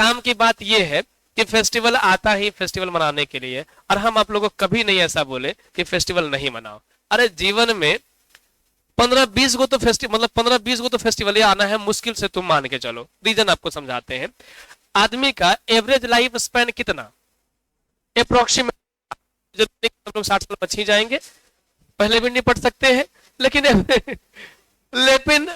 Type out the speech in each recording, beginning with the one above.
काम की बात यह है कि फेस्टिवल आता ही फेस्टिवल मनाने के लिए, और हम आप लोगों को कभी नहीं ऐसा बोले कि फेस्टिवल नहीं मनाओ। अरे जीवन में 15-20 को तो फेस्टिवल, मतलब 15-20 को तो फेस्टिवल ही आना है मुश्किल से, तुम मान के चलो। रीजन आपको समझाते हैं। आदमी का एवरेज लाइफ स्पैन कितना, अप्रोक्सीमेट, हम लोग 60 साल बच ही जाएंगे, पहले भी नहीं पढ़ सकते हैं, लेकिन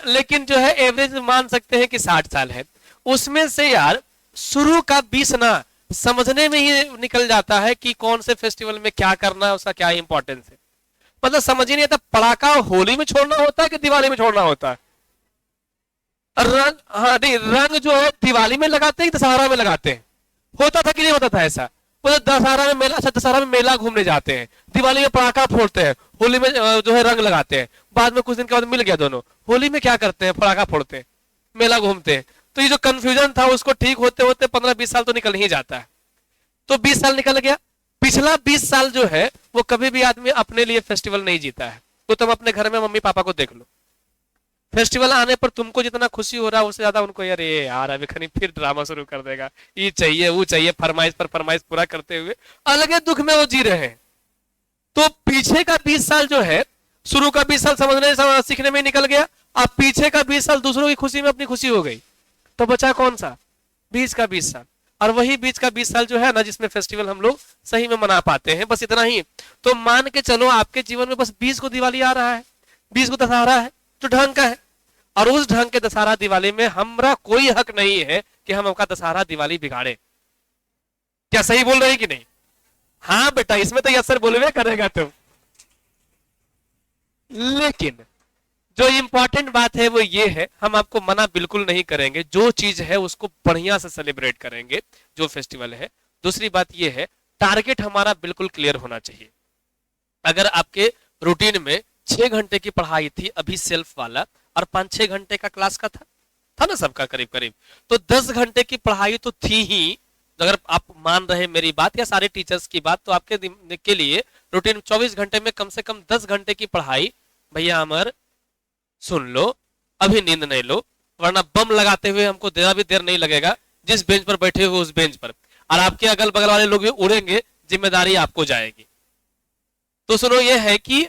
लेकिन जो है एवरेज मान सकते हैं कि 60 साल है। उसमें से यार शुरू का 20 ना समझने में ही निकल जाता है कि कौन से फेस्टिवल में क्या करना है, उसका क्या इंपॉर्टेंस है। मतलब समझ ही नहीं आता, पड़ाका होली में छोड़ना होता है कि दिवाली में छोड़ना होता है। रंग, हाँ नहीं, रंग जो है दिवाली में लगाते हैं कि दशहरा में लगाते हैं? होता था कि नहीं होता था ऐसा? वो दशहरा में मेला, अच्छा दशहरा में मेला घूमने जाते हैं, दिवाली में पटाखा फोड़ते हैं, होली में जो है रंग लगाते हैं, बाद में कुछ दिन के बाद मिल गया दोनों। होली में क्या करते हैं? पटाखा फोड़ते हैं, मेला घूमते हैं। तो ये जो कंफ्यूजन था उसको ठीक होते होते 15-20 साल तो निकल ही जाता है। तो 20 साल निकल गया। पिछला 20 साल जो है वो कभी भी आदमी अपने लिए फेस्टिवल नहीं जीता है। तो तुम अपने घर में मम्मी पापा को देख लो, फेस्टिवल आने पर तुमको जितना खुशी हो रहा है उससे ज्यादा उनको यार ये यार अभी खनी फिर ड्रामा शुरू कर देगा, ये चाहिए वो चाहिए, फरमाइश पर फरमाइश पूरा करते हुए अलग दुख में वो जी रहे हैं। तो पीछे का 20 साल जो है, शुरू का 20 साल समझने सीखने में निकल गया, अब पीछे का 20 साल दूसरों की खुशी में अपनी खुशी हो गई। तो बचा कौन सा? बीच का 20 साल। और वही बीच का 20 साल जो है ना, जिसमें फेस्टिवल हम लोग सही में मना पाते हैं, बस इतना ही। तो मान के चलो आपके जीवन में बस 20 को दिवाली आ रहा है, 20 को दशहरा है जो ढंग का है, और उस ढंग के दशहरा दिवाली में हमारा कोई हक नहीं है कि हम आपका दशहरा दिवाली बिगाड़े। क्या सही बोल रहे हैं कि नहीं? हाँ बेटा, इसमें तो यस सर बोलवे करेगा तुम। लेकिन जो इंपॉर्टेंट बात है वो ये है, हम आपको मना बिल्कुल नहीं करेंगे, जो चीज है उसको बढ़िया से सेलिब्रेट करेंगे, जो फेस्टिवल है। दूसरी बात ये है, टारगेट हमारा बिल्कुल क्लियर होना चाहिए। अगर आपके रूटीन में 6 घंटे की पढ़ाई थी अभी सेल्फ वाला, और 5-6 घंटे का क्लास का था ना सबका करीब करीब, तो 10 घंटे की पढ़ाई तो थी ही। अगर आप मान रहे मेरी बात या सारे टीचर्स की बात, तो आपके के लिए रूटीन 24 घंटे में कम से कम 10 घंटे की पढ़ाई। भैया अमर सुन लो, अभी नींद नहीं लो, वरना बम लगाते हुए हमको देना भी देर नहीं लगेगा। जिस बेंच पर बैठे हो उस बेंच पर, और आपके अगल बगल वाले लोग भी उड़ेंगे, जिम्मेदारी आपको जाएगी। तो सुनो, ये है कि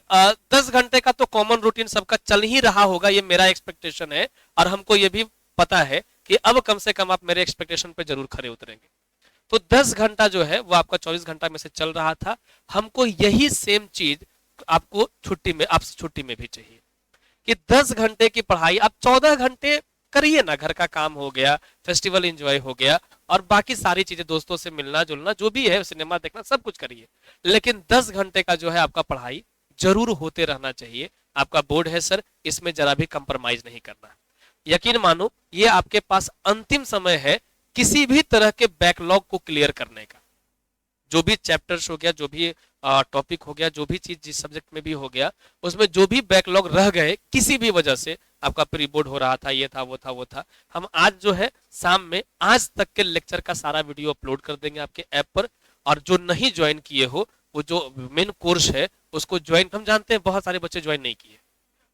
10 घंटे का तो कॉमन रूटीन सबका चल ही रहा होगा, ये मेरा एक्सपेक्टेशन है। और हमको ये भी पता है कि अब कम से कम आप मेरे एक्सपेक्टेशन पे जरूर खरे उतरेंगे। तो 10 घंटा जो है वो आपका 24 घंटा में से चल रहा था। हमको यही सेम चीज आपको छुट्टी में, आपसे छुट्टी में भी चाहिए कि 10 घंटे की पढ़ाई आप 14 घंटे करिए ना। घर का काम हो गया, फेस्टिवल एंजॉय हो गया, और बाकी सारी चीजें, दोस्तों से मिलना जुलना जो भी है, सिनेमा देखना, सब कुछ करिए। लेकिन 10 घंटे का जो है आपका पढ़ाई जरूर होते रहना चाहिए। आपका बोर्ड है सर, इसमें जरा भी कंप्रोमाइज नहीं करना। यकीन मानो, ये आपके पास अंतिम समय है किसी भी तरह के बैकलॉग को क्लियर करने का। जो भी चैप्टर्स हो गया, जो भी टॉपिक हो गया, जो भी चीज जिस सब्जेक्ट में भी हो गया, उसमें जो भी बैकलॉग रह गए किसी भी वजह से, आपका प्री बोर्ड हो रहा था, ये था वो था वो था, हम आज जो है शाम में आज तक के लेक्चर का सारा वीडियो अपलोड कर देंगे आपके ऐप पर। और जो नहीं ज्वाइन किए हो, वो जो मेन कोर्स है उसको ज्वाइन, हम जानते हैं बहुत सारे बच्चे ज्वाइन नहीं किए,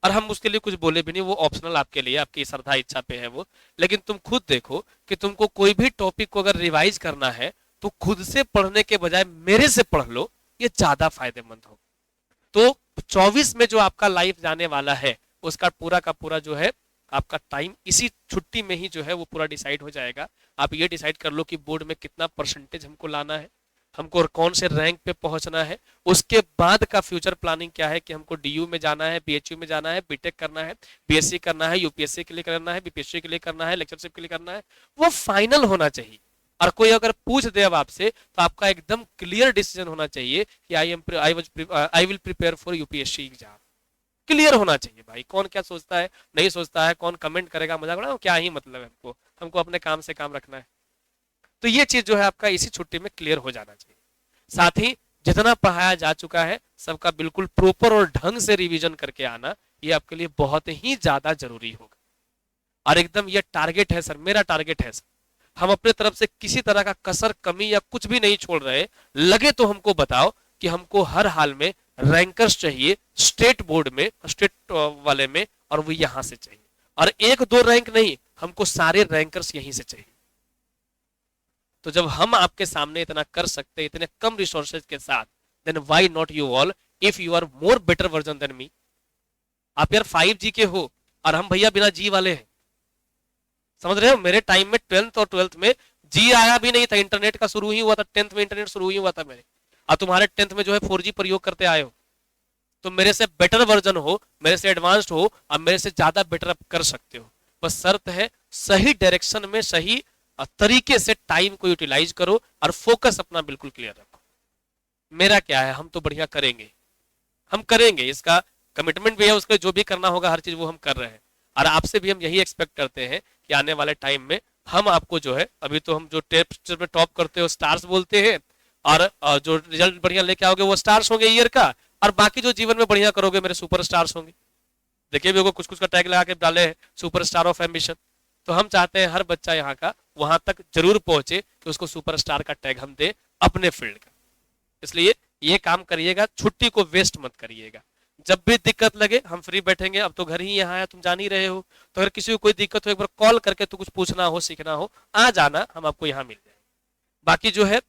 और हम उसके लिए कुछ बोले भी नहीं, वो ऑप्शनल आपके लिए, आपकी श्रद्धा इच्छा पे है वो। लेकिन तुम खुद देखो कि तुमको कोई भी टॉपिक को अगर रिवाइज करना है तो खुद से पढ़ने के बजाय मेरे से पढ़ लो, ये ज्यादा फायदेमंद हो। तो 24 में जो आपका लाइफ जाने वाला है, उसका पूरा का पूरा जो है आपका टाइम इसी छुट्टी में ही जो है वो पूरा डिसाइड हो जाएगा। आप ये डिसाइड कर लो कि बोर्ड में कितना परसेंटेज हमको लाना है, हमको कौन से रैंक पे पहुंचना है, उसके बाद का फ्यूचर प्लानिंग क्या है कि हमको डीयू में जाना है, बीएचयू में जाना है, बीटेक करना है, बीएससी करना है, यूपीएससी के लिए करना है, बीपीएससी के लिए करना है, लेक्चरशिप के लिए करना है, वो फाइनल होना चाहिए। और कोई अगर पूछ दे अब आपसे, तो आपका एकदम क्लियर डिसीजन होना चाहिए कि I will prepare for UPSC exam. Clear होना चाहिए भाई। कौन क्या सोचता है नहीं सोचता है, कौन कमेंट करेगा मजाक उड़ाएगा, क्या ही मतलब है, हमको हमको अपने काम से काम रखना है। तो ये चीज जो है आपका इसी छुट्टी में क्लियर हो जाना चाहिए। साथ ही जितना पढ़ाया जा चुका है सबका बिल्कुल प्रॉपर और ढंग से रिवीजन करके आना, ये आपके लिए बहुत ही ज्यादा जरूरी होगा। और एकदम ये टारगेट है सर, मेरा टारगेट है सर, हम अपने तरफ से किसी तरह का कसर कमी या कुछ भी नहीं छोड़ रहे। लगे तो हमको बताओ कि हमको हर हाल में रैंकर्स चाहिए स्टेट बोर्ड में, स्टेट वाले में, और वो यहां से चाहिए। और 1-2 रैंक नहीं, हमको सारे रैंकर्स यहीं से चाहिए। तो जब हम आपके सामने इतना कर सकते हैं इतने कम रिसोर्सेज के साथ, then why not you all if you are more better version than me. आप यार 5G के हो और हम भैया बिना जी वाले हैं, समझ रहे हो? मेरे टाइम में 10th और 12th में जी आया भी नहीं था, इंटरनेट का शुरू ही हुआ था, 10th में इंटरनेट शुरू ही हुआ था मेरे। अब तुम्हारे 10th में जो है 4G प्रयोग करते आए हो, तो मेरे से बेटर वर्जन हो, मेरे से एडवांस्ड हो, अब मेरे से ज्यादा बेटर आप कर सकते हो। बस शर्त है सही डायरेक्शन में सही तरीके से टाइम को यूटिलाइज करो और फोकस अपना बिल्कुल क्लियर रखो। मेरा क्या है, हम तो बढ़िया करेंगे, हम करेंगे, इसका कमिटमेंट भी है, उसके जो भी करना होगा हर चीज वो हम कर रहे हैं। और आपसे भी हम यही एक्सपेक्ट करते हैं कि आने वाले टाइम में हम आपको जो है, अभी तो हम जो टेस्ट में टॉप करते हो स्टार्स बोलते हैं, और जो रिजल्ट बढ़िया लेके आओगे वो स्टार्स होंगे ईयर का, और बाकी जो जीवन में बढ़िया करोगे मेरे सुपर स्टार्स होंगे। देखिए भी कुछ कुछ का टैग लगा के डाले हैं, सुपर स्टार ऑफ एम्बिशन। तो हम चाहते हैं हर बच्चा यहाँ का वहां तक जरूर पहुंचे कि उसको सुपरस्टार का टैग हम दे अपने फील्ड का। इसलिए ये काम करिएगा, छुट्टी को वेस्ट मत करिएगा। जब भी दिक्कत लगे हम फ्री बैठेंगे, अब तो घर ही यहाँ है, तुम जान ही रहे हो, तो अगर किसी को कोई दिक्कत हो एक बार कॉल करके तो कुछ पूछना हो सीखना हो आ जाना, हम आपको यहाँ मिल जाएंगे। बाकी जो है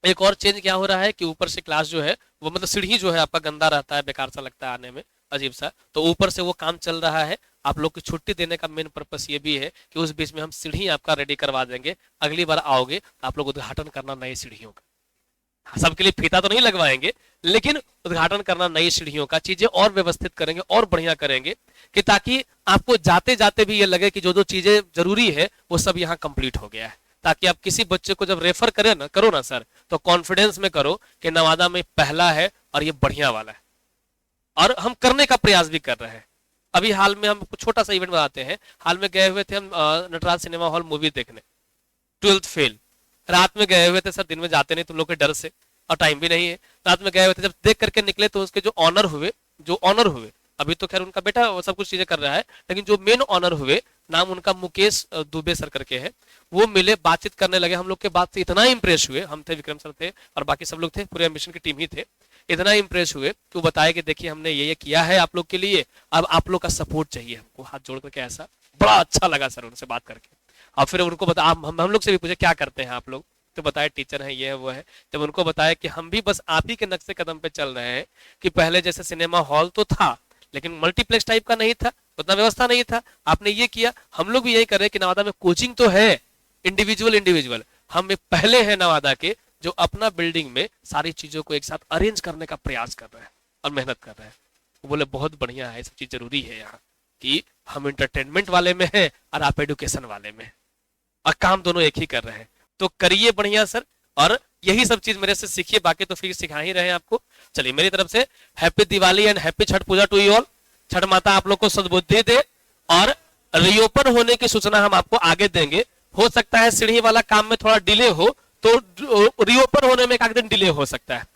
एक और चेंज क्या हो रहा है कि ऊपर से क्लास जो है वो मतलब सीढ़ी जो है आपका गंदा रहता है, बेकार सा लगता है आने में, अजीब सा, तो ऊपर से वो काम चल रहा है। आप लोग की छुट्टी देने का मेन पर्पस ये भी है कि उस बीच में हम सीढ़ी आपका रेडी करवा देंगे, अगली बार आओगे तो आप लोग उद्घाटन करना नई सीढ़ियों का। सबके लिए फीता तो नहीं लगवाएंगे, लेकिन उद्घाटन करना नई सीढ़ियों का, चीजें और व्यवस्थित करेंगे और बढ़िया करेंगे कि ताकि आपको जाते जाते भी ये लगे कि जो जो चीजें जरूरी है वो सब यहाँ कंप्लीट हो गया है, ताकि आप किसी बच्चे को जब रेफर करो ना सर, तो कॉन्फिडेंस में करो कि नवादा में पहला है और ये बढ़िया वाला है, और हम करने का प्रयास भी कर रहे हैं। अभी हाल में हम छोटा सा इवेंट बताते हैं, हाल में गए हुए थे हम नटराज सिनेमा हॉल मूवी देखने, 12th फेल, रात में गए हुए थे सर, दिन में जाते नहीं तुम लोग के डर से और टाइम भी नहीं है, रात में गए हुए थे, जब देख करके निकले तो उसके जो ऑनर हुए, अभी तो खैर उनका बेटा सब कुछ चीजें कर रहा है, लेकिन जो मेन ऑनर हुए, नाम उनका मुकेश दुबे सर करके है, वो मिले, बातचीत करने लगे। हम लोग के बात से इतना इंप्रेस हुए, हम थे, विक्रम सर थे और बाकी सब लोग थे, पूरे एम्बिशन की टीम ही थे, इतना इंप्रेस हुए कि वो बताए कि देखिए हमने ये किया है आप लोग के लिए, अब आप लोग का सपोर्ट चाहिए हमको, हाथ जोड़ करके ऐसा बड़ा अच्छा लगा सर उनसे बात करके। और फिर उनको बता, हम लोग से भी पूछे क्या करते हैं आप लोग, तो बताया टीचर है, ये है वो है। जब उनको बताया कि हम भी बस आप ही के नक्शे कदम पे चल रहे हैं, कि पहले जैसे सिनेमा हॉल तो था लेकिन मल्टीप्लेक्स टाइप का नहीं था, उतना व्यवस्था नहीं था, आपने ये किया, हम लोग भी यही कर रहे हैं कि नवादा में कोचिंग तो है, इंडिविजुअल हम पहले हैं नवादा के जो अपना बिल्डिंग में सारी चीजों को एक साथ अरेंज करने का प्रयास कर रहे हैं और मेहनत कर रहे हैं। वो बोले बहुत बढ़िया है, सब चीज जरूरी है यहाँ, कि हम एंटरटेनमेंट वाले में हैं और आप एडुकेशन वाले में, और काम दोनों एक ही कर रहे हैं। तो करिए बढ़िया सर, और यही सब चीज मेरे से सीखिए, बाकी तो फिर सिखा ही रहे हैं आपको। चलिए मेरी तरफ से happy Diwali and happy Chhath Puja to you all. Chhath माता आप लोग को सद्बुद्धि दे, और रीओपन होने की सूचना हम आपको आगे देंगे। हो सकता है सीढ़ी वाला काम में थोड़ा डिले हो, तो रीओपन होने में एक आध दिन डिले हो सकता है,